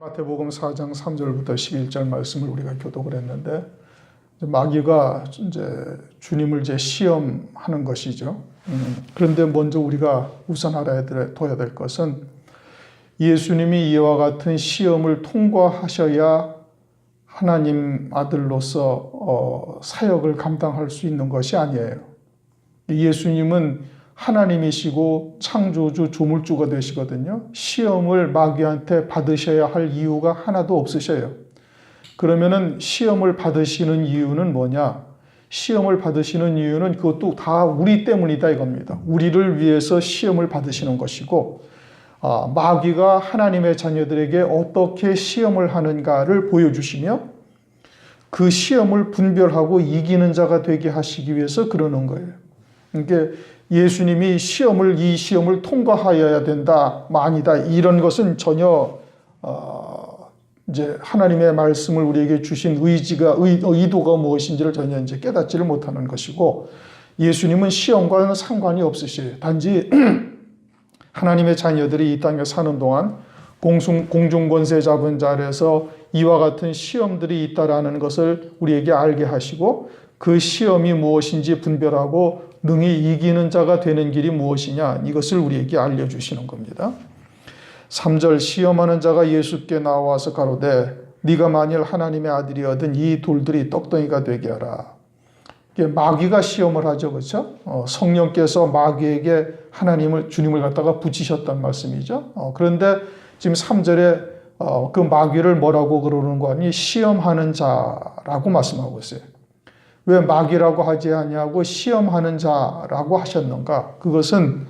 마태복음 4장 3절부터 11절 말씀을 우리가 교독을 했는데, 마귀가 이제 주님을 시험하는 것이죠. 그런데 먼저 우리가 우선 알아둬야 될 것은 예수님이 이와 같은 시험을 통과하셔야 하나님 아들로서 사역을 감당할 수 있는 것이 아니에요. 예수님은 하나님이시고 창조주, 조물주가 되시거든요. 시험을 마귀한테 받으셔야 할 이유가 하나도 없으셔요. 그러면은 시험을 받으시는 이유는 뭐냐? 시험을 받으시는 이유는 그것도 다 우리 때문이다 이겁니다. 우리를 위해서 시험을 받으시는 것이고, 마귀가 하나님의 자녀들에게 어떻게 시험을 하는가를 보여주시며 그 시험을 분별하고 이기는 자가 되게 하시기 위해서 그러는 거예요. 그러니까 예수님이 이 시험을 통과하여야 된다, 아니다, 이런 것은 전혀 이제 하나님의 말씀을 우리에게 주신 의도가 무엇인지를 전혀 이제 깨닫지를 못하는 것이고, 예수님은 시험과는 상관이 없으셔요. 단지 하나님의 자녀들이 이 땅에 사는 동안 공중권세 잡은 자리에서 이와 같은 시험들이 있다라는 것을 우리에게 알게 하시고, 그 시험이 무엇인지 분별하고 능히 이기는 자가 되는 길이 무엇이냐, 이것을 우리에게 알려주시는 겁니다. 3절, 시험하는 자가 예수께 나와서 가로되 네가 만일 하나님의 아들이거든 이 돌들이 떡덩이가 되게 하라. 마귀가 시험을 하죠, 그렇죠? 성령께서 마귀에게 주님을 갖다가 붙이셨단 말씀이죠. 그런데 지금 3절에 그 마귀를 뭐라고 그러는 거 아니? 시험하는 자라고 말씀하고 있어요. 왜 마귀라고 하지 아니하고 시험하는 자라고 하셨는가? 그것은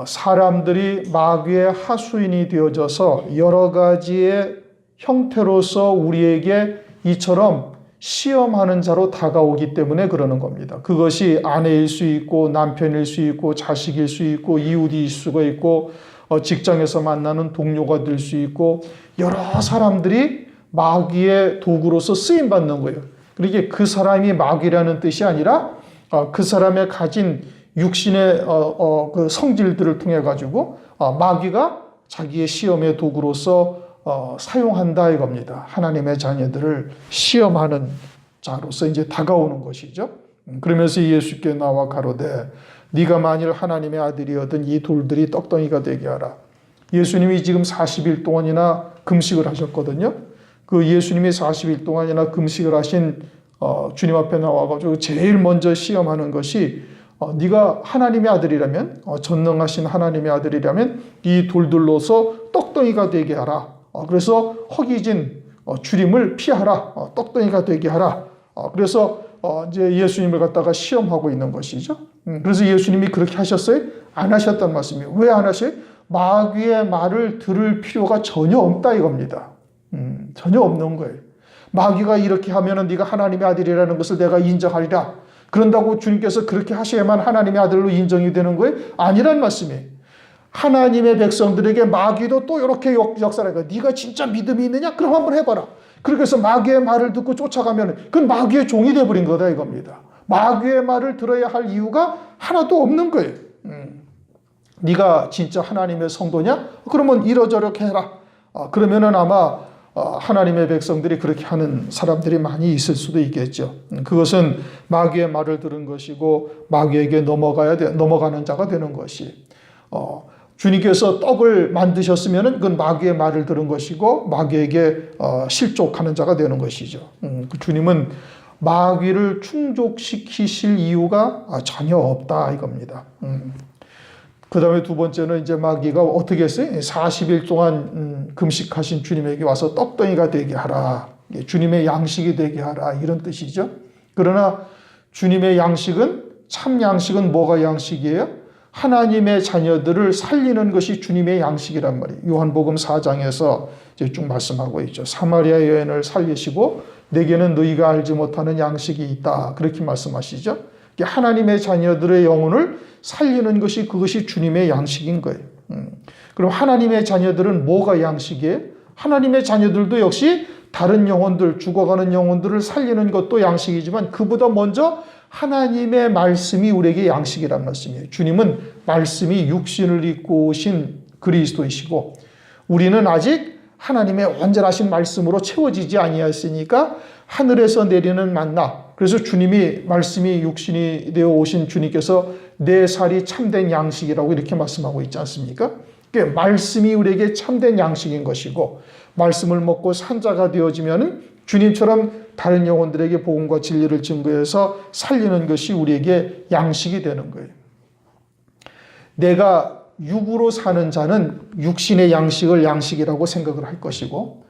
사람들이 마귀의 하수인이 되어져서 여러 가지의 형태로서 우리에게 이처럼 시험하는 자로 다가오기 때문에 그러는 겁니다. 그것이 아내일 수 있고 남편일 수 있고 자식일 수 있고 이웃일 수가 있고 직장에서 만나는 동료가 될 수 있고 여러 사람들이 마귀의 도구로서 쓰임받는 거예요. 그러니까 그 사람이 마귀라는 뜻이 아니라 그 사람의 가진 육신의 그 성질들을 통해 가지고 마귀가 자기의 시험의 도구로서 사용한다 이겁니다. 하나님의 자녀들을 시험하는 자로서 이제 다가오는 것이죠. 그러면서 예수께 나와 가로되 네가 만일 하나님의 아들이거든 이 돌들이 떡덩이가 되게 하라. 예수님이 지금 40일 동안이나 금식을 하셨거든요. 그 예수님이 40일 동안이나 금식을 하신 주님 앞에 나와가지고 제일 먼저 시험하는 것이 네가 하나님의 아들이라면, 전능하신 하나님의 아들이라면 이 돌들로서 떡덩이가 되게 하라. 그래서 허기진 주림을 피하라. 떡덩이가 되게 하라. 그래서 이제 예수님을 갖다가 시험하고 있는 것이죠. 그래서 예수님이 그렇게 하셨어요? 안 하셨단 말씀이에요. 왜 안 하셔요? 마귀의 말을 들을 필요가 전혀 없다 이겁니다. 전혀 없는 거예요. 마귀가 이렇게 하면은 네가 하나님의 아들이라는 것을 내가 인정하리라. 그런다고 주님께서 그렇게 하셔야만 하나님의 아들로 인정이 되는 거예요? 아니란 말씀이에요. 하나님의 백성들에게 마귀도 또 이렇게 역사를 해요. 네가 진짜 믿음이 있느냐? 그럼 한번 해봐라. 그렇게 해서 마귀의 말을 듣고 쫓아가면 그건 마귀의 종이 되어버린 거다 이겁니다. 마귀의 말을 들어야 할 이유가 하나도 없는 거예요. 네가 진짜 하나님의 성도냐? 그러면 이러저렇게 해라. 그러면은 아마 하나님의 백성들이 그렇게 하는 사람들이 많이 있을 수도 있겠죠. 그것은 마귀의 말을 들은 것이고 마귀에게 넘어가는 자가 되는 것이. 주님께서 떡을 만드셨으면은 그건 마귀의 말을 들은 것이고 마귀에게 실족하는 자가 되는 것이죠. 주님은 마귀를 충족시키실 이유가 전혀 없다 이겁니다. 그 다음에 두 번째는 이제 마귀가 어떻게 했어요? 40일 동안 금식하신 주님에게 와서 떡덩이가 되게 하라. 주님의 양식이 되게 하라. 이런 뜻이죠. 그러나 주님의 양식은, 참 양식은 뭐가 양식이에요? 하나님의 자녀들을 살리는 것이 주님의 양식이란 말이에요. 요한복음 4장에서 이제 쭉 말씀하고 있죠. 사마리아 여인을 살리시고 내게는 너희가 알지 못하는 양식이 있다. 그렇게 말씀하시죠. 하나님의 자녀들의 영혼을 살리는 것이 그것이 주님의 양식인 거예요. 그럼 하나님의 자녀들은 뭐가 양식이에요? 하나님의 자녀들도 역시 다른 영혼들, 죽어가는 영혼들을 살리는 것도 양식이지만 그보다 먼저 하나님의 말씀이 우리에게 양식이란 말씀이에요. 주님은 말씀이 육신을 입고 오신 그리스도이시고 우리는 아직 하나님의 온전하신 말씀으로 채워지지 아니하였으니까 하늘에서 내리는 만나. 그래서 주님이 말씀이 육신이 되어 오신 주님께서 내 살이 참된 양식이라고 이렇게 말씀하고 있지 않습니까? 그러니까 말씀이 우리에게 참된 양식인 것이고 말씀을 먹고 산 자가 되어지면 주님처럼 다른 영혼들에게 복음과 진리를 증거해서 살리는 것이 우리에게 양식이 되는 거예요. 내가 육으로 사는 자는 육신의 양식을 양식이라고 생각을 할 것이고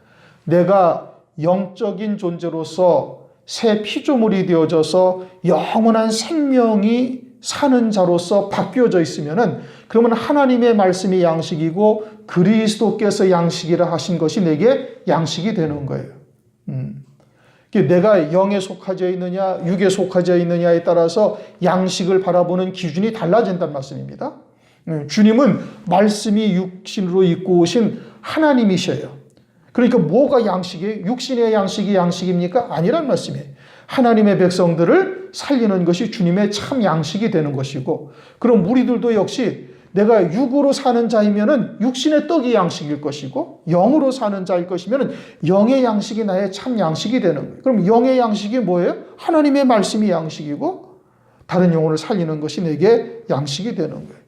내가 영적인 존재로서 새 피조물이 되어져서 영원한 생명이 사는 자로서 바뀌어져 있으면은 그러면 하나님의 말씀이 양식이고 그리스도께서 양식이라 하신 것이 내게 양식이 되는 거예요. 내가 영에 속하져 있느냐 육에 속하져 있느냐에 따라서 양식을 바라보는 기준이 달라진다는 말씀입니다. 주님은 말씀이 육신으로 입고 오신 하나님이셔요. 그러니까 뭐가 양식이에요? 육신의 양식이 양식입니까? 아니란 말씀이에요. 하나님의 백성들을 살리는 것이 주님의 참 양식이 되는 것이고 그럼 우리들도 역시 내가 육으로 사는 자이면은 육신의 떡이 양식일 것이고 영으로 사는 자일 것이면은 영의 양식이 나의 참 양식이 되는 거예요. 그럼 영의 양식이 뭐예요? 하나님의 말씀이 양식이고 다른 영혼을 살리는 것이 내게 양식이 되는 거예요.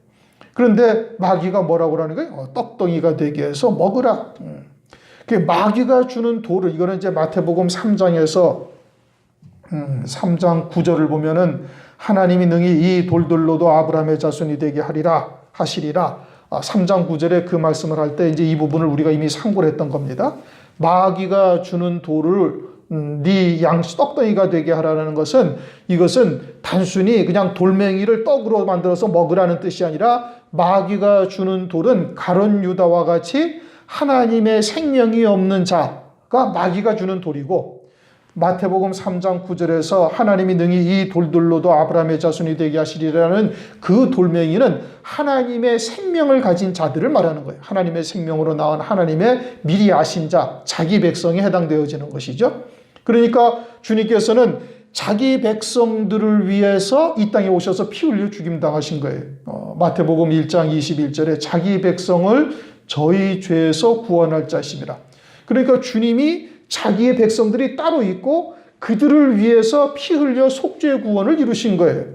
그런데 마귀가 뭐라고 하는 거예요? 떡덩이가 되게 해서 먹으라. 마귀가 주는 돌을 이거는 이제 마태복음 3장에서 3장 9절을 보면은 하나님이 능히 이 돌들로도 아브라함의 자손이 되게 하시리라. 3장 9절에 그 말씀을 할 때 이제 이 부분을 우리가 이미 상고를 했던 겁니다. 마귀가 주는 돌을 네 양식 떡덩이가 되게 하라는 것은 이것은 단순히 그냥 돌멩이를 떡으로 만들어서 먹으라는 뜻이 아니라 마귀가 주는 돌은 가룟 유다와 같이 하나님의 생명이 없는 자가 마귀가 주는 돌이고 마태복음 3장 9절에서 하나님이 능히 이 돌들로도 아브라함의 자손이 되게 하시리라는 그 돌멩이는 하나님의 생명을 가진 자들을 말하는 거예요. 하나님의 생명으로 나온 하나님의 미리 아신 자, 자기 백성에 해당되어지는 것이죠. 그러니까 주님께서는 자기 백성들을 위해서 이 땅에 오셔서 피 흘려 죽임당하신 거예요. 마태복음 1장 21절에 자기 백성을 저희 죄에서 구원할 자심이라. 그러니까 주님이 자기의 백성들이 따로 있고 그들을 위해서 피 흘려 속죄 구원을 이루신 거예요.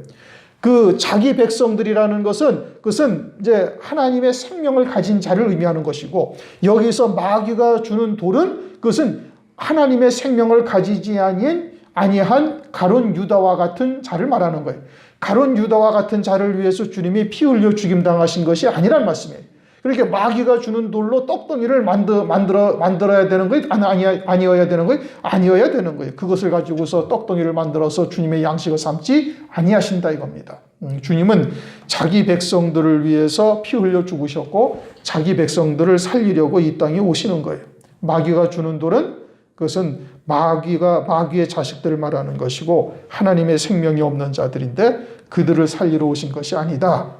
그 자기 백성들이라는 그것은 이제 하나님의 생명을 가진 자를 의미하는 것이고 여기서 마귀가 주는 돌은 그것은 하나님의 생명을 가지지 아니한 가룟 유다와 같은 자를 말하는 거예요. 가룟 유다와 같은 자를 위해서 주님이 피 흘려 죽임당하신 것이 아니란 말씀이에요. 그러니까 마귀가 주는 돌로 떡덩이를 만들어야 되는 거예요? 아니어야 되는 거예요? 아니어야 되는 거예요. 그것을 가지고서 떡덩이를 만들어서 주님의 양식을 삼지 아니하신다 이겁니다. 주님은 자기 백성들을 위해서 피 흘려 죽으셨고 자기 백성들을 살리려고 이 땅에 오시는 거예요. 마귀가 주는 돌은 그것은 마귀의 자식들을 말하는 것이고 하나님의 생명이 없는 자들인데 그들을 살리러 오신 것이 아니다.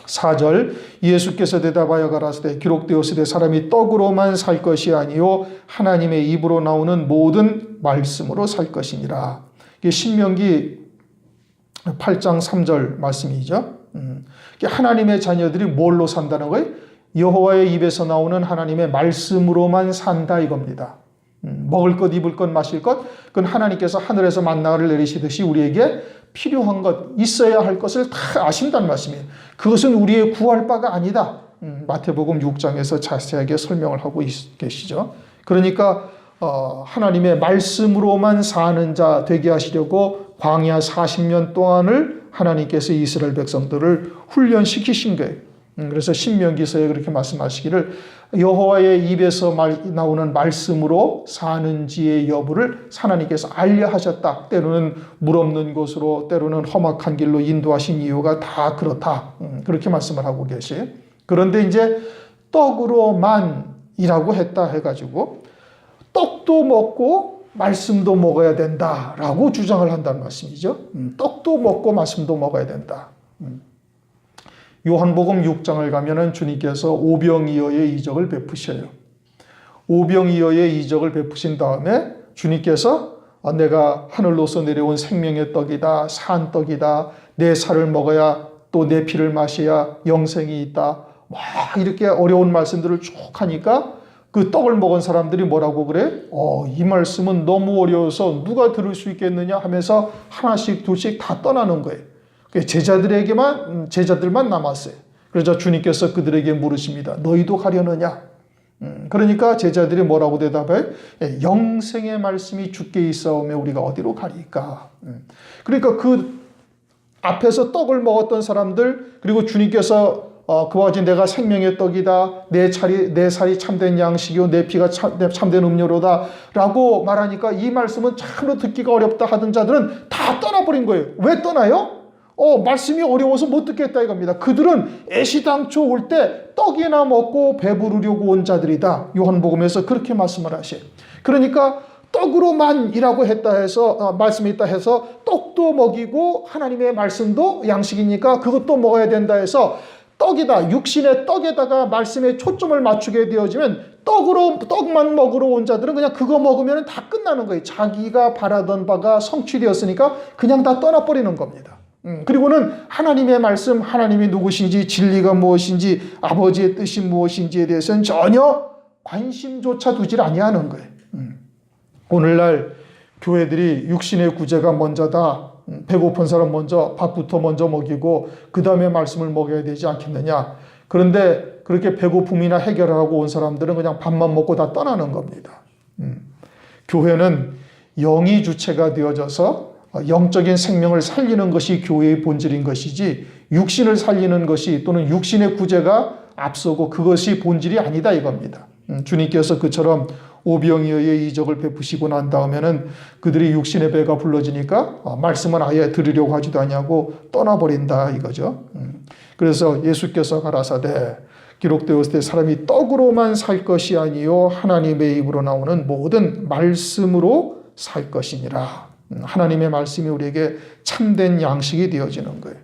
4절 예수께서 대답하여 가라사대 기록되었으되 사람이 떡으로만 살 것이 아니요 하나님의 입으로 나오는 모든 말씀으로 살 것이니라. 이게 신명기 8장 3절 말씀이죠. 하나님의 자녀들이 뭘로 산다는 거예요? 여호와의 입에서 나오는 하나님의 말씀으로만 산다 이겁니다. 먹을 것, 입을 것, 마실 것, 그건 하나님께서 하늘에서 만나를 내리시듯이 우리에게 필요한 것, 있어야 할 것을 다 아신다는 말씀이에요. 그것은 우리의 구할 바가 아니다. 마태복음 6장에서 자세하게 설명을 하고 계시죠. 그러니까 하나님의 말씀으로만 사는 자 되게 하시려고 광야 40년 동안을 하나님께서 이스라엘 백성들을 훈련시키신 거예요. 그래서 신명기서에 그렇게 말씀하시기를 여호와의 입에서 나오는 말씀으로 사는지의 여부를 하나님께서 알려 하셨다. 때로는 물 없는 곳으로 때로는 험악한 길로 인도하신 이유가 다 그렇다. 그렇게 말씀을 하고 계세요. 그런데 이제 떡으로만이라고 했다 해가지고 떡도 먹고 말씀도 먹어야 된다라고 주장을 한다는 말씀이죠. 떡도 먹고 말씀도 먹어야 된다. 요한복음 6장을 가면은 주님께서 오병이어의 이적을 베푸셔요. 오병이어의 이적을 베푸신 다음에 주님께서 내가 하늘로서 내려온 생명의 떡이다, 산 떡이다, 내 살을 먹어야 또 내 피를 마셔야 영생이 있다. 막 이렇게 어려운 말씀들을 쭉 하니까 그 떡을 먹은 사람들이 뭐라고 그래? 이 말씀은 너무 어려워서 누가 들을 수 있겠느냐 하면서 하나씩 둘씩 다 떠나는 거예요. 제자들만 남았어요. 그래서 주님께서 그들에게 물으십니다. 너희도 가려느냐? 그러니까 제자들이 뭐라고 대답해? 영생의 말씀이 주께 있사오며 우리가 어디로 가리까? 그러니까 그 앞에서 떡을 먹었던 사람들, 그리고 주님께서 그와 같이 내가 생명의 떡이다, 내 살이 참된 양식이요 내 피가 참된 음료로다 라고 말하니까 이 말씀은 참으로 듣기가 어렵다 하던 자들은 다 떠나버린 거예요. 왜 떠나요? 말씀이 어려워서 못 듣겠다 이겁니다. 그들은 애시당초 올 때 떡이나 먹고 배부르려고 온 자들이다. 요한복음에서 그렇게 말씀을 하셔요. 그러니까 떡으로만이라고 말씀이 있다 해서 떡도 먹이고 하나님의 말씀도 양식이니까 그것도 먹어야 된다 해서 떡이다, 육신의 떡에다가 말씀에 초점을 맞추게 되어지면 떡만 먹으러 온 자들은 그냥 그거 먹으면 다 끝나는 거예요. 자기가 바라던 바가 성취되었으니까 그냥 다 떠나버리는 겁니다. 그리고는 하나님의 말씀, 하나님이 누구신지, 진리가 무엇인지, 아버지의 뜻이 무엇인지에 대해서는 전혀 관심조차 두질 아니하는 거예요. 오늘날 교회들이 육신의 구제가 먼저다. 배고픈 사람 먼저 밥부터 먼저 먹이고 그 다음에 말씀을 먹여야 되지 않겠느냐. 그런데 그렇게 배고픔이나 해결하고 온 사람들은 그냥 밥만 먹고 다 떠나는 겁니다. 교회는 영이 주체가 되어져서 영적인 생명을 살리는 것이 교회의 본질인 것이지 육신을 살리는 것이 또는 육신의 구제가 앞서고 그것이 본질이 아니다 이겁니다. 주님께서 그처럼 오병이어의 이적을 베푸시고 난 다음에는 그들이 육신의 배가 불러지니까 말씀은 아예 들으려고 하지도 않냐고 떠나버린다 이거죠. 그래서 예수께서 가라사대 기록되었을 때 사람이 떡으로만 살 것이 아니요 하나님의 입으로 나오는 모든 말씀으로 살 것이니라. 하나님의 말씀이 우리에게 참된 양식이 되어지는 거예요.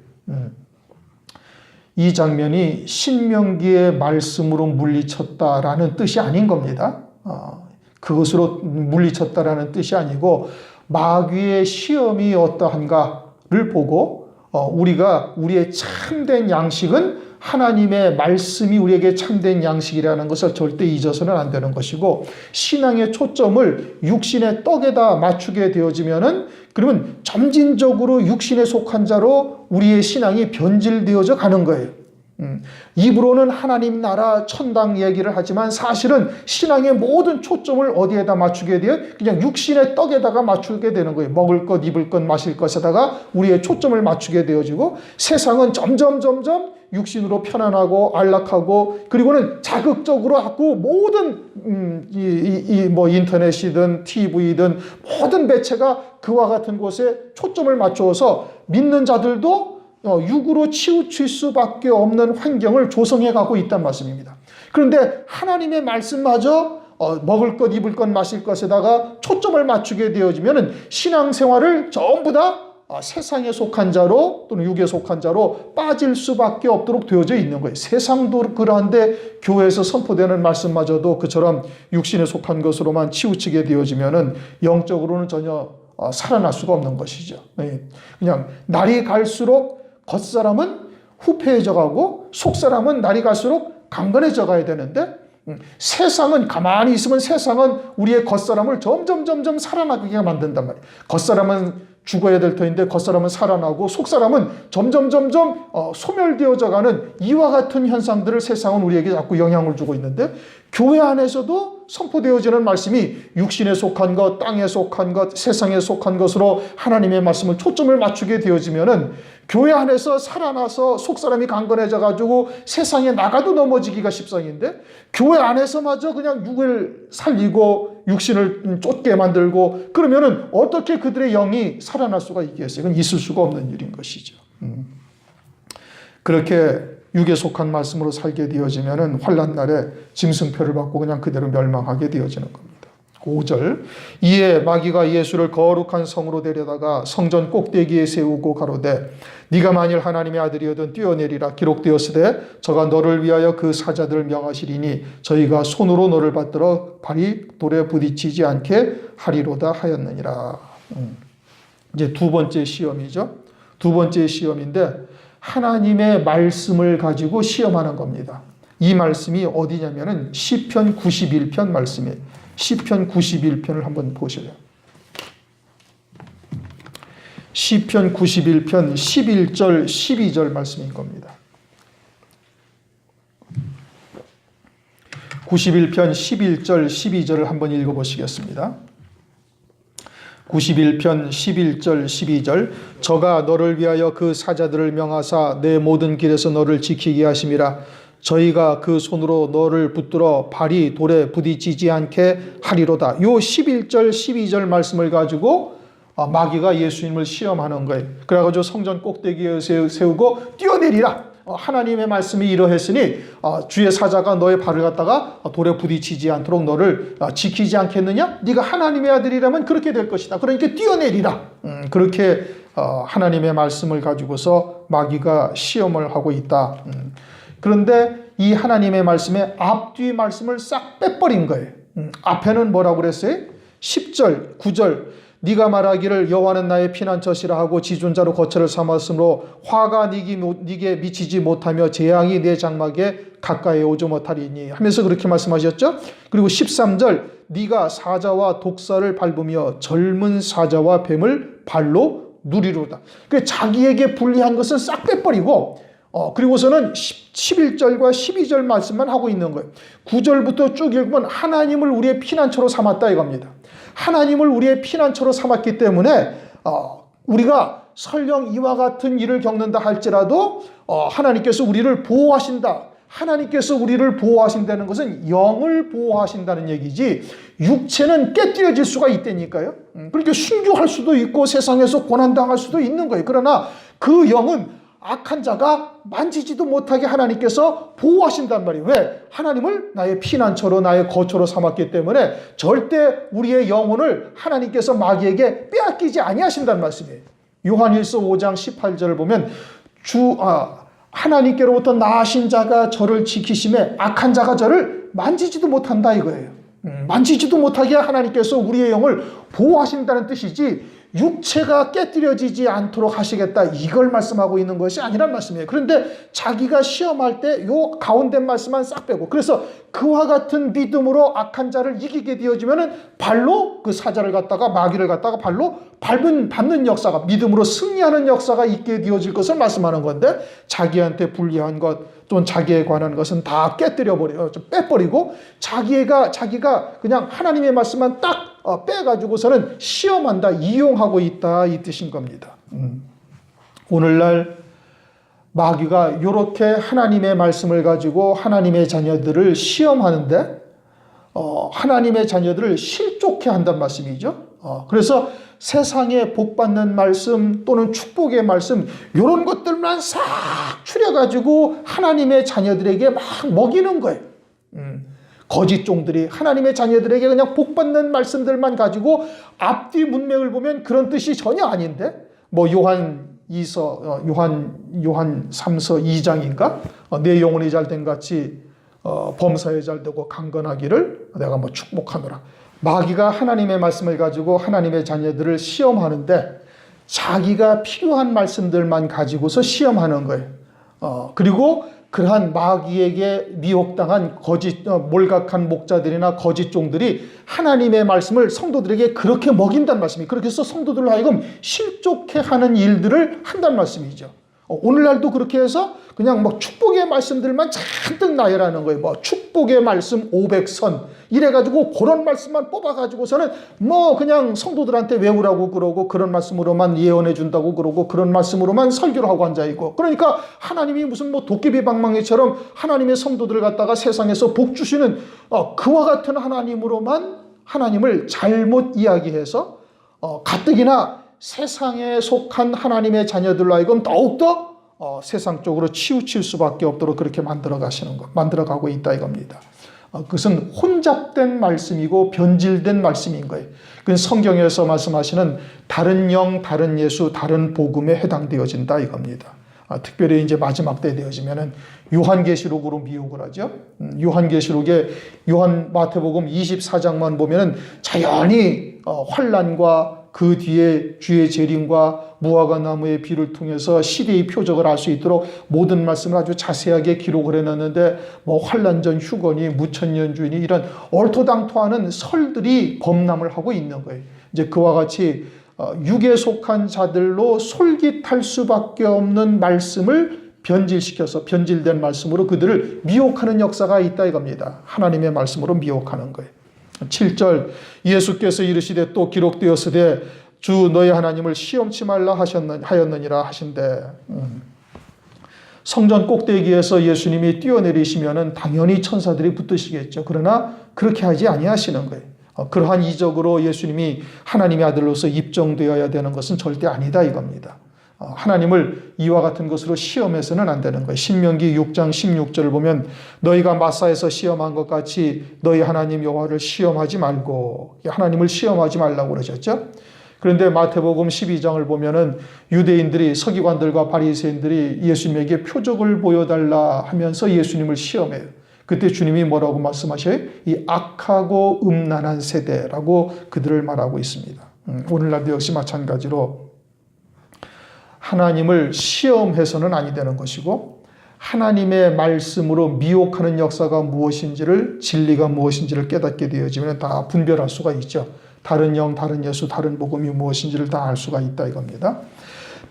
이 장면이 신명기의 말씀으로 물리쳤다라는 뜻이 아닌 겁니다. 그것으로 물리쳤다라는 뜻이 아니고 마귀의 시험이 어떠한가를 보고 우리가 우리의 참된 양식은 하나님의 말씀이 우리에게 참된 양식이라는 것을 절대 잊어서는 안 되는 것이고 신앙의 초점을 육신의 떡에다 맞추게 되어지면은 그러면 점진적으로 육신에 속한 자로 우리의 신앙이 변질되어져 가는 거예요. 입으로는 하나님 나라 천당 얘기를 하지만 사실은 신앙의 모든 초점을 어디에다 맞추게 돼요? 그냥 육신의 떡에다가 맞추게 되는 거예요. 먹을 것, 입을 것, 마실 것에다가 우리의 초점을 맞추게 되어지고 세상은 점점 육신으로 편안하고 안락하고 그리고는 자극적으로 하고 모든 뭐 인터넷이든 TV든 모든 매체가 그와 같은 곳에 초점을 맞추어서 믿는 자들도 육으로 치우칠 수밖에 없는 환경을 조성해 가고 있단 말씀입니다. 그런데 하나님의 말씀마저 먹을 것, 입을 것, 마실 것에다가 초점을 맞추게 되어지면 신앙생활을 전부 다 세상에 속한 자로 또는 육에 속한 자로 빠질 수밖에 없도록 되어져 있는 거예요. 세상도 그러한데 교회에서 선포되는 말씀마저도 그처럼 육신에 속한 것으로만 치우치게 되어지면 영적으로는 전혀 살아날 수가 없는 것이죠. 그냥 날이 갈수록 겉사람은 후패해져 가고 속사람은 날이 갈수록 강건해져 가야 되는데 세상은 가만히 있으면 세상은 우리의 겉사람을 점점 살아나게 만든단 말이에요. 겉사람은 죽어야 될 터인데 겉사람은 살아나고 속사람은 점점 소멸되어져 가는 이와 같은 현상들을 세상은 우리에게 자꾸 영향을 주고 있는데 교회 안에서도 선포되어지는 말씀이 육신에 속한 것, 땅에 속한 것, 세상에 속한 것으로 하나님의 말씀을 초점을 맞추게 되어지면은 교회 안에서 살아나서 속사람이 강건해져 가지고 세상에 나가도 넘어지기가 십상인데 교회 안에서마저 그냥 육을 살리고 육신을 쫓게 만들고 그러면은 어떻게 그들의 영이 살아날 수가 있겠어요? 이건 있을 수가 없는 일인 것이죠. 그렇게 육에 속한 말씀으로 살게 되어지면은 환난 날에 짐승표를 받고 그냥 그대로 멸망하게 되어지는 겁니다. 5절 이에 마귀가 예수를 거룩한 성으로 데려다가 성전 꼭대기에 세우고 가로되 네가 만일 하나님의 아들이거든 뛰어내리라 기록되었으되 저가 너를 위하여 그 사자들을 명하시리니 저희가 손으로 너를 받들어 발이 돌에 부딪히지 않게 하리로다 하였느니라. 이제 두 번째 시험이죠. 두 번째 시험인데 하나님의 말씀을 가지고 시험하는 겁니다. 이 말씀이 어디냐면은 시편 91편 말씀이에요. 시편 91편을 한번 보셔요. 시편 91편 11절 12절 말씀인 겁니다. 91편 11절 12절을 한번 읽어보시겠습니다. 91편 11절 12절 저가 너를 위하여 그 사자들을 명하사 내 모든 길에서 너를 지키게 하심이라. 저희가 그 손으로 너를 붙들어 발이 돌에 부딪히지 않게 하리로다. 요 11절 12절 말씀을 가지고 마귀가 예수님을 시험하는 거예요. 그래가지고 성전 꼭대기에 세우고 뛰어내리라. 하나님의 말씀이 이러했으니 주의 사자가 너의 발을 갖다가 돌에 부딪히지 않도록 너를 지키지 않겠느냐? 네가 하나님의 아들이라면 그렇게 될 것이다. 그러니까 뛰어내리라. 그렇게 하나님의 말씀을 가지고서 마귀가 시험을 하고 있다. 그런데 이 하나님의 말씀의 앞뒤 말씀을 싹 빼버린 거예요. 앞에는 뭐라고 그랬어요? 10절, 9절 네가 말하기를 여호와는 나의 피난처시라 하고 지존자로 거처를 삼았으므로 화가 네게 미치지 못하며 재앙이 내 장막에 가까이 오지 못하리니 하면서 그렇게 말씀하셨죠. 그리고 13절 네가 사자와 독사를 밟으며 젊은 사자와 뱀을 발로 누리로다. 그러니까 자기에게 불리한 것은 싹 빼버리고 그리고서는 11절과 12절 말씀만 하고 있는 거예요. 9절부터 쭉 읽으면 하나님을 우리의 피난처로 삼았다 이겁니다. 하나님을 우리의 피난처로 삼았기 때문에 우리가 설령 이와 같은 일을 겪는다 할지라도 하나님께서 우리를 보호하신다. 하나님께서 우리를 보호하신다는 것은 영을 보호하신다는 얘기지 육체는 깨뜨려질 수가 있다니까요. 그러니까 순교할 수도 있고 세상에서 고난당할 수도 있는 거예요. 그러나 그 영은 악한 자가 만지지도 못하게 하나님께서 보호하신단 말이에요. 왜? 하나님을 나의 피난처로 나의 거처로 삼았기 때문에 절대 우리의 영혼을 하나님께서 마귀에게 빼앗기지 아니하신다는 말씀이에요. 요한일서 5장 18절을 보면 하나님께로부터 나으신 자가 저를 지키심에 악한 자가 저를 만지지도 못한다 이거예요. 만지지도 못하게 하나님께서 우리의 영을 보호하신다는 뜻이지 육체가 깨뜨려지지 않도록 하시겠다 이걸 말씀하고 있는 것이 아니란 말씀이에요. 그런데 자기가 시험할 때 요 가운데 말씀만 싹 빼고 그래서 그와 같은 믿음으로 악한 자를 이기게 되어지면은 발로 그 사자를 갖다가 마귀를 갖다가 발로 밟는 역사가 믿음으로 승리하는 역사가 있게 되어질 것을 말씀하는 건데 자기한테 불리한 것 또는 자기에 관한 것은 다 빼버리고 자기가 그냥 하나님의 말씀만 딱 빼가지고서는 시험한다, 이용하고 있다 이 뜻인 겁니다. 오늘날 마귀가 이렇게 하나님의 말씀을 가지고 하나님의 자녀들을 시험하는데 하나님의 자녀들을 실족해 한단 말씀이죠. 그래서 세상에 복받는 말씀 또는 축복의 말씀 이런 것들만 싹 추려가지고 하나님의 자녀들에게 막 먹이는 거예요. 거짓 종들이 하나님의 자녀들에게 그냥 복받는 말씀들만 가지고 앞뒤 문맥을 보면 그런 뜻이 전혀 아닌데 뭐 요한 3서 2장인가 내 영혼이 잘된 같이 범사에 잘되고 강건하기를 내가 뭐 축복하노라. 마귀가 하나님의 말씀을 가지고 하나님의 자녀들을 시험하는데 자기가 필요한 말씀들만 가지고서 시험하는 거예요. 그리고 그러한 마귀에게 미혹당한 몰각한 목자들이나 거짓 종들이 하나님의 말씀을 성도들에게 그렇게 먹인다는 말씀이 그렇게 해서 성도들로 하여금 실족해 하는 일들을 한다는 말씀이죠. 오늘날도 그렇게 해서 그냥 뭐 축복의 말씀들만 잔뜩 나열하는 거예요. 뭐 축복의 말씀 500선 이래가지고 그런 말씀만 뽑아가지고서는 뭐 그냥 성도들한테 외우라고 그러고 그런 말씀으로만 예언해 준다고 그러고 그런 말씀으로만 설교를 하고 앉아있고 그러니까 하나님이 무슨 뭐 도깨비 방망이처럼 하나님의 성도들을 갖다가 세상에서 복 주시는 그와 같은 하나님으로만 하나님을 잘못 이야기해서 가뜩이나 세상에 속한 하나님의 자녀들로 하여금 더욱더 세상 쪽으로 치우칠 수밖에 없도록 그렇게 만들어가고 있다 이겁니다. 그것은 혼잡된 말씀이고 변질된 말씀인 거예요. 그건 성경에서 말씀하시는 다른 영, 다른 예수, 다른 복음에 해당되어진다 이겁니다. 특별히 이제 마지막 때 되어지면은 요한계시록으로 미혹을 하죠. 마태복음 24장만 보면은 자연히 환난과 그 뒤에 주의 재림과 무화과 나무의 비를 통해서 시대의 표적을 알 수 있도록 모든 말씀을 아주 자세하게 기록을 해놨는데 뭐 환란전 휴거니 무천년 주이니 이런 얼토당토하는 설들이 범람을 하고 있는 거예요. 이제 그와 같이 육에 속한 자들로 솔깃할 수밖에 없는 말씀을 변질시켜서 변질된 말씀으로 그들을 미혹하는 역사가 있다 이겁니다. 하나님의 말씀으로 미혹하는 거예요. 7절 예수께서 이르시되 또 기록되었으되 주 너희 하나님을 시험치 말라 하였느니라 하신대. 성전 꼭대기에서 예수님이 뛰어내리시면은 당연히 천사들이 붙으시겠죠. 그러나 그렇게 하지 아니하시는 거예요. 그러한 이적으로 예수님이 하나님의 아들로서 입증되어야 되는 것은 절대 아니다 이겁니다. 하나님을 이와 같은 것으로 시험해서는 안 되는 거예요. 신명기 6장 16절을 보면 너희가 마사에서 시험한 것 같이 너희 하나님 여호와를 시험하지 말고, 하나님을 시험하지 말라고 그러셨죠. 그런데 마태복음 12장을 보면은 유대인들이, 서기관들과 바리새인들이 예수님에게 표적을 보여달라 하면서 예수님을 시험해요. 그때 주님이 뭐라고 말씀하셔요? 이 악하고 음란한 세대라고 그들을 말하고 있습니다. 오늘날도 역시 마찬가지로 하나님을 시험해서는 아니 되는 것이고, 하나님의 말씀으로 미혹하는 역사가 무엇인지를, 진리가 무엇인지를 깨닫게 되어지면 다 분별할 수가 있죠. 다른 영, 다른 예수, 다른 복음이 무엇인지를 다 알 수가 있다 이겁니다.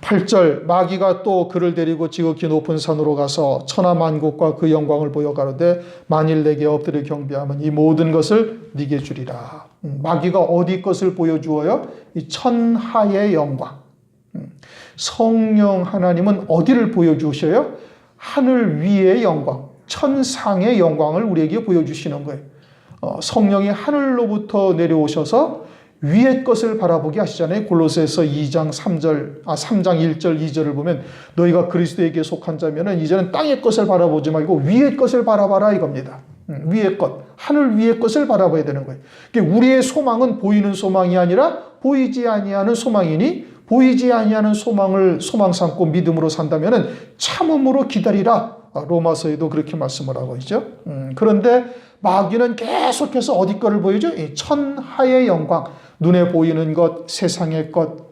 8절 마귀가 또 그를 데리고 지극히 높은 산으로 가서 천하 만국과 그 영광을 보여 가로되 만일 내게 엎드려 경배하면 이 모든 것을 네게 주리라. 마귀가 어디 것을 보여주어요? 이 천하의 영광. 성령 하나님은 어디를 보여주셔요? 하늘 위의 영광, 천상의 영광을 우리에게 보여주시는 거예요. 성령이 하늘로부터 내려오셔서 위의 것을 바라보게 하시잖아요. 골로새서 3장 1절 2절을 보면 너희가 그리스도에게 속한 자면은 이제는 땅의 것을 바라보지 말고 위의 것을 바라봐라 이겁니다. 위의 것, 하늘 위의 것을 바라봐야 되는 거예요. 그러니까 우리의 소망은 보이는 소망이 아니라 보이지 아니하는 소망이니, 보이지 아니하는 소망을 소망 삼고 믿음으로 산다면은 참음으로 기다리라. 로마서에도 그렇게 말씀을 하고 있죠. 그런데 마귀는 계속해서 어디 거를 보여줘? 이 천하의 영광, 눈에 보이는 것, 세상의 것.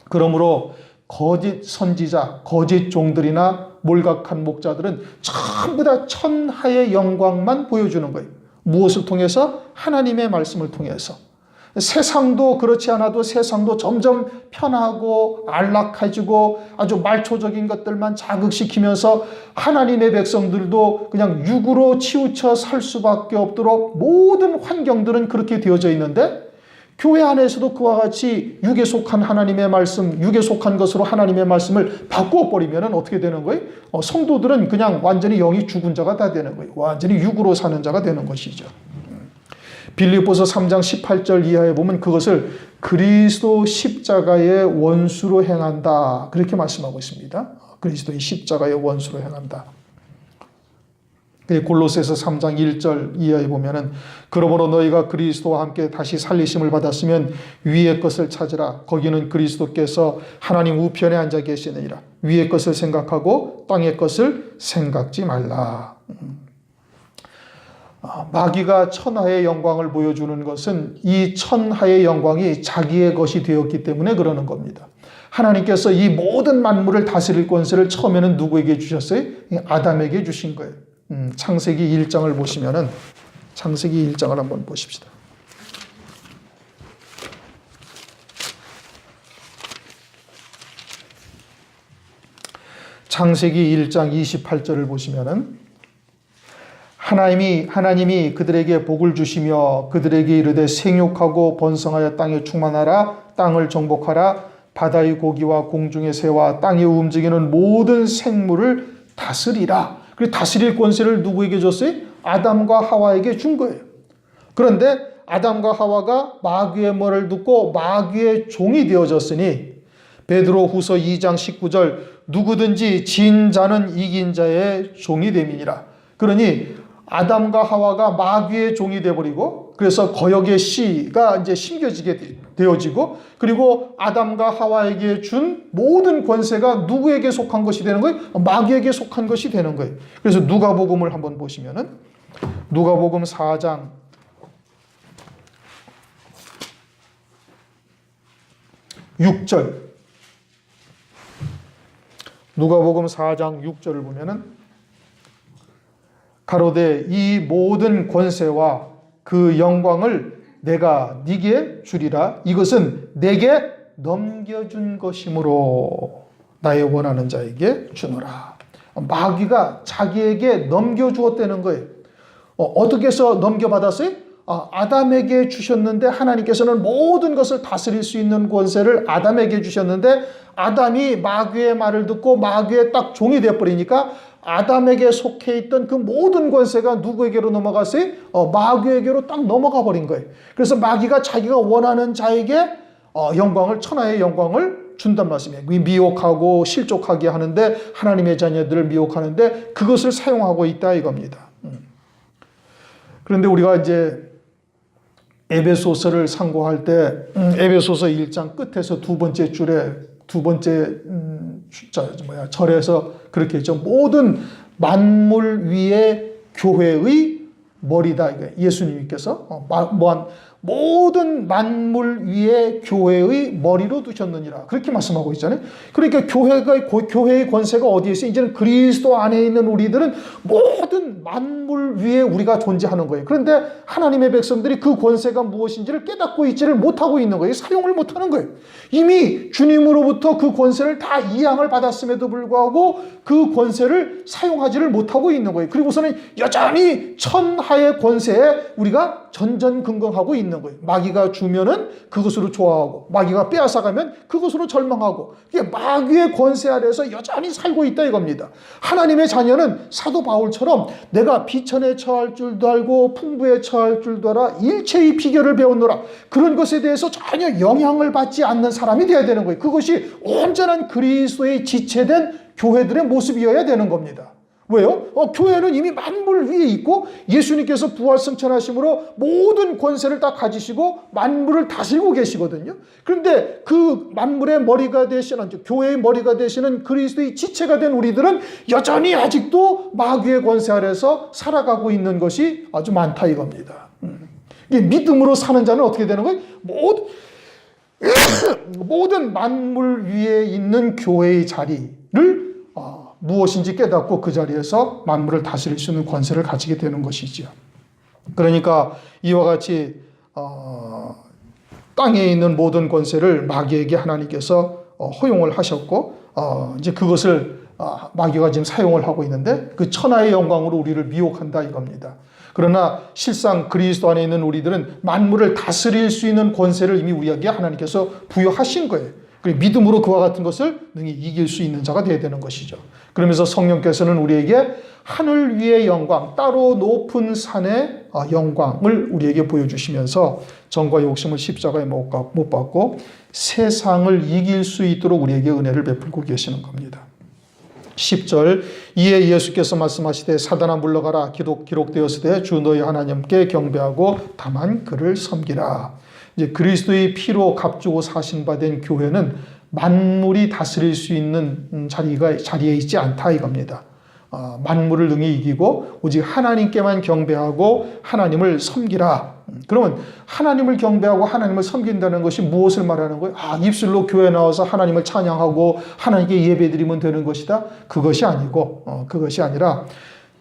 그러므로 거짓 선지자, 거짓 종들이나 몰각한 목자들은 전부 다 천하의 영광만 보여주는 거예요. 무엇을 통해서? 하나님의 말씀을 통해서. 세상도 그렇지 않아도 세상도 점점 편하고 안락해지고 아주 말초적인 것들만 자극시키면서 하나님의 백성들도 그냥 육으로 치우쳐 살 수밖에 없도록 모든 환경들은 그렇게 되어져 있는데, 교회 안에서도 그와 같이 육에 속한 하나님의 말씀, 육에 속한 것으로 하나님의 말씀을 바꿔버리면 어떻게 되는 거예요? 성도들은 그냥 완전히 영이 죽은 자가 다 되는 거예요. 완전히 육으로 사는 자가 되는 것이죠. 빌립보서 3장 18절 이하에 보면 그것을 그리스도 십자가의 원수로 행한다, 그렇게 말씀하고 있습니다. 그리스도의 십자가의 원수로 행한다. 골로새서 3장 1절 이하에 보면은 그러므로 너희가 그리스도와 함께 다시 살리심을 받았으면 위의 것을 찾으라. 거기는 그리스도께서 하나님 우편에 앉아 계시느니라. 위의 것을 생각하고 땅의 것을 생각지 말라. 마귀가 천하의 영광을 보여주는 것은 이 천하의 영광이 자기의 것이 되었기 때문에 그러는 겁니다. 하나님께서 이 모든 만물을 다스릴 권세를 처음에는 누구에게 주셨어요? 아담에게 주신 거예요. 창세기 1장을 보시면은, 창세기 1장을 한번 보십시다. 창세기 1장 28절을 보시면은 하나님이 그들에게 복을 주시며 그들에게 이르되 생육하고 번성하여 땅에 충만하라. 땅을 정복하라. 바다의 고기와 공중의 새와 땅에 움직이는 모든 생물을 다스리라. 그리고 다스릴 권세를 누구에게 줬어요? 아담과 하와에게 준 거예요. 그런데 아담과 하와가 마귀의 말을 듣고 마귀의 종이 되어졌으니 베드로후서 2장 19절 누구든지 진 자는 이긴 자의 종이 됨이니라. 그러니 아담과 하와가 마귀의 종이 되어버리고, 그래서 거역의 씨가 이제 심겨지게 되어지고, 그리고 아담과 하와에게 준 모든 권세가 누구에게 속한 것이 되는 거예요? 마귀에게 속한 것이 되는 거예요. 그래서 누가복음을 한번 보시면은, 누가복음 4장 6절. 누가복음 4장 6절을 보면은 가로되 이 모든 권세와 그 영광을 내가 네게 주리라. 이것은 내게 넘겨준 것이므로 나의 원하는 자에게 주노라. 마귀가 자기에게 넘겨주었다는 거예요. 어떻게 해서 넘겨받았어요? 아담에게 주셨는데 하나님께서는 모든 것을 다스릴 수 있는 권세를 아담에게 주셨는데 아담이 마귀의 말을 듣고 마귀의 딱 종이 되어버리니까 아담에게 속해 있던 그 모든 권세가 누구에게로 넘어갔어요? 마귀에게로 딱 넘어가 버린 거예요. 그래서 마귀가 자기가 원하는 자에게 영광을, 천하의 영광을 준단 말씀이에요. 미혹하고 실족하게 하는데 하나님의 자녀들을 미혹하는데 그것을 사용하고 있다 이겁니다. 그런데 우리가 이제 에베소서를 상고할 때 에베소서 1장 끝에서 두 번째 줄에 두 번째 절에서 그렇게 했죠. 모든 만물 위에 교회의 머리다. 예수님께서 모든 만물 위에 교회의 머리로 두셨느니라. 그렇게 말씀하고 있잖아요. 그러니까 교회의 권세가 어디에 있어요? 이제는 그리스도 안에 있는 우리들은 모든 만물 위에 우리가 존재하는 거예요. 그런데 하나님의 백성들이 그 권세가 무엇인지를 깨닫고 있지를 못하고 있는 거예요. 사용을 못하는 거예요. 이미 주님으로부터 그 권세를 다 이양을 받았음에도 불구하고 그 권세를 사용하지를 못하고 있는 거예요. 그리고서는 여전히 천하의 권세에 우리가 전전긍긍하고 있는 거예요. 마귀가 주면은 그것으로 좋아하고 마귀가 빼앗아가면 그것으로 절망하고 이게 마귀의 권세 아래에서 여전히 살고 있다 이겁니다. 하나님의 자녀는 사도 바울처럼 내가 비천에 처할 줄도 알고 풍부에 처할 줄도 알아 일체의 비결을 배웠노라. 그런 것에 대해서 전혀 영향을 받지 않는 사람이 되어야 되는 거예요. 그것이 온전한 그리스도의 지체된 교회들의 모습이어야 되는 겁니다. 왜요? 교회는 이미 만물 위에 있고 예수님께서 부활 승천하심으로 모든 권세를 다 가지시고 만물을 다스리고 계시거든요. 그런데 그 만물의 머리가 되시는, 교회의 머리가 되시는 그리스도의 지체가 된 우리들은 여전히 아직도 마귀의 권세 아래서 살아가고 있는 것이 아주 많다 이겁니다. 이게 믿음으로 사는 자는 어떻게 되는 거예요? 모든 만물 위에 있는 교회의 자리를 무엇인지 깨닫고 그 자리에서 만물을 다스릴 수 있는 권세를 가지게 되는 것이지요. 그러니까 이와 같이 땅에 있는 모든 권세를 마귀에게 하나님께서 허용을 하셨고 이제 그것을 마귀가 지금 사용을 하고 있는데 그 천하의 영광으로 우리를 미혹한다 이겁니다. 그러나 실상 그리스도 안에 있는 우리들은 만물을 다스릴 수 있는 권세를 이미 우리에게 하나님께서 부여하신 거예요. 그리고 믿음으로 그와 같은 것을 능히 이길 수 있는 자가 되어야 되는 것이죠. 그러면서 성령께서는 우리에게 하늘 위의 영광, 따로 높은 산의 영광을 우리에게 보여주시면서 정과 욕심을 십자가에 못 박고 세상을 이길 수 있도록 우리에게 은혜를 베풀고 계시는 겁니다. 10절 이에 예수께서 말씀하시되 사단아 물러가라 기록되었으되 주 너희 하나님께 경배하고 다만 그를 섬기라. 이제 그리스도의 피로 값주고 사신 바 된 교회는 만물이 다스릴 수 있는 자리에 있지 않다 이겁니다. 만물을 능히 이기고 오직 하나님께만 경배하고 하나님을 섬기라. 그러면 하나님을 경배하고 하나님을 섬긴다는 것이 무엇을 말하는 거예요? 입술로 교회 나와서 하나님을 찬양하고 하나님께 예배드리면 되는 것이다? 그것이 아니고 그것이 아니라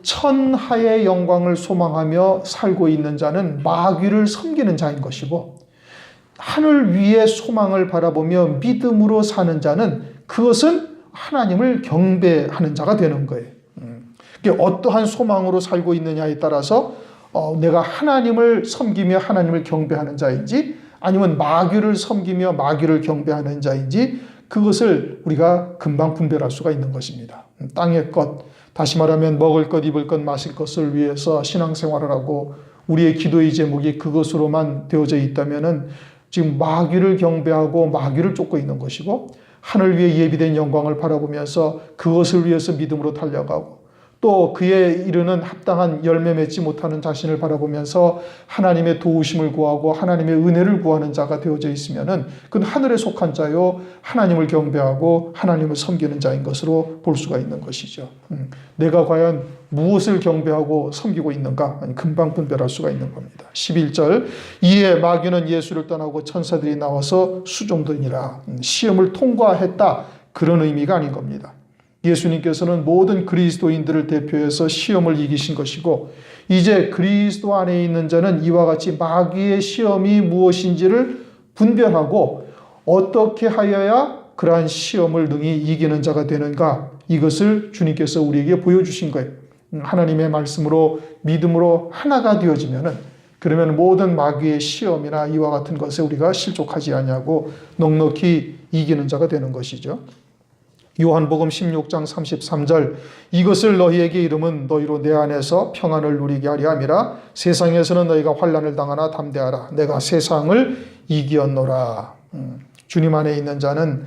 천하의 영광을 소망하며 살고 있는 자는 마귀를 섬기는 자인 것이고 하늘 위의 소망을 바라보며 믿음으로 사는 자는 그것은 하나님을 경배하는 자가 되는 거예요. 어떠한 소망으로 살고 있느냐에 따라서 내가 하나님을 섬기며 하나님을 경배하는 자인지 아니면 마귀를 섬기며 마귀를 경배하는 자인지 그것을 우리가 금방 분별할 수가 있는 것입니다. 땅의 것, 다시 말하면 먹을 것, 입을 것, 마실 것을 위해서 신앙생활을 하고 우리의 기도의 제목이 그것으로만 되어져 있다면은 지금 마귀를 경배하고 마귀를 쫓고 있는 것이고 하늘 위에 예비된 영광을 바라보면서 그것을 위해서 믿음으로 달려가고 또 그에 이르는 합당한 열매 맺지 못하는 자신을 바라보면서 하나님의 도우심을 구하고 하나님의 은혜를 구하는 자가 되어져 있으면은 그건 하늘에 속한 자요 하나님을 경배하고 하나님을 섬기는 자인 것으로 볼 수가 있는 것이죠. 내가 과연 무엇을 경배하고 섬기고 있는가 금방 분별할 수가 있는 겁니다. 11절 이에 마귀는 예수를 떠나고 천사들이 나와서 수종되니라. 시험을 통과했다 그런 의미가 아닌 겁니다. 예수님께서는 모든 그리스도인들을 대표해서 시험을 이기신 것이고 이제 그리스도 안에 있는 자는 이와 같이 마귀의 시험이 무엇인지를 분별하고 어떻게 하여야 그러한 시험을 능히 이기는 자가 되는가 이것을 주님께서 우리에게 보여주신 거예요. 하나님의 말씀으로 믿음으로 하나가 되어지면은 그러면 모든 마귀의 시험이나 이와 같은 것에 우리가 실족하지 아니하고 넉넉히 이기는 자가 되는 것이죠. 요한복음 16장 33절 이것을 너희에게 이름은 너희로 내 안에서 평안을 누리게 하려 함이라. 세상에서는 너희가 환난을 당하나 담대하라. 내가 세상을 이기었노라. 주님 안에 있는 자는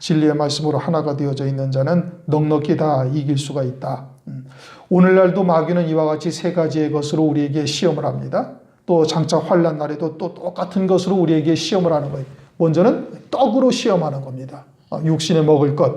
진리의 말씀으로 하나가 되어져 있는 자는 넉넉히 다 이길 수가 있다. 오늘날도 마귀는 이와 같이 세 가지의 것으로 우리에게 시험을 합니다. 또 장차 환난 날에도 또 똑같은 것으로 우리에게 시험을 하는 거예요. 먼저는 떡으로 시험하는 겁니다. 육신에 먹을 것,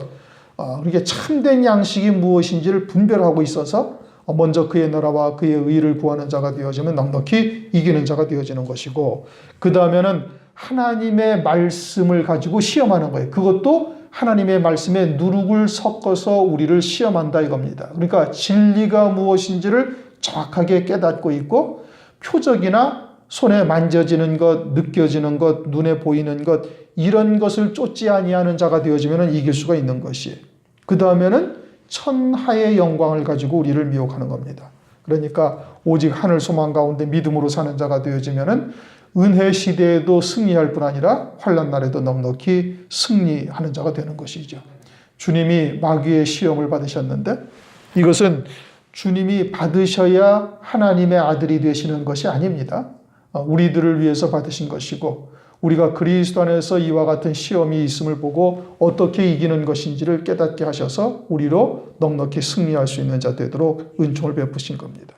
이게 참된 양식이 무엇인지를 분별하고 있어서 먼저 그의 나라와 그의 의를 구하는 자가 되어지면 넉넉히 이기는 자가 되어지는 것이고 그 다음에는 하나님의 말씀을 가지고 시험하는 거예요. 그것도 하나님의 말씀에 누룩을 섞어서 우리를 시험한다 이겁니다. 그러니까 진리가 무엇인지를 정확하게 깨닫고 있고 표적이나 손에 만져지는 것, 느껴지는 것, 눈에 보이는 것 이런 것을 쫓지 아니하는 자가 되어지면 이길 수가 있는 것이에요. 그 다음에는 천하의 영광을 가지고 우리를 미혹하는 겁니다. 그러니까 오직 하늘 소망 가운데 믿음으로 사는 자가 되어지면 은혜 시대에도 승리할 뿐 아니라 환난 날에도 넉넉히 승리하는 자가 되는 것이죠. 주님이 마귀의 시험을 받으셨는데 이것은 주님이 받으셔야 하나님의 아들이 되시는 것이 아닙니다. 우리들을 위해서 받으신 것이고 우리가 그리스도 안에서 이와 같은 시험이 있음을 보고 어떻게 이기는 것인지를 깨닫게 하셔서 우리로 넉넉히 승리할 수 있는 자 되도록 은총을 베푸신 겁니다.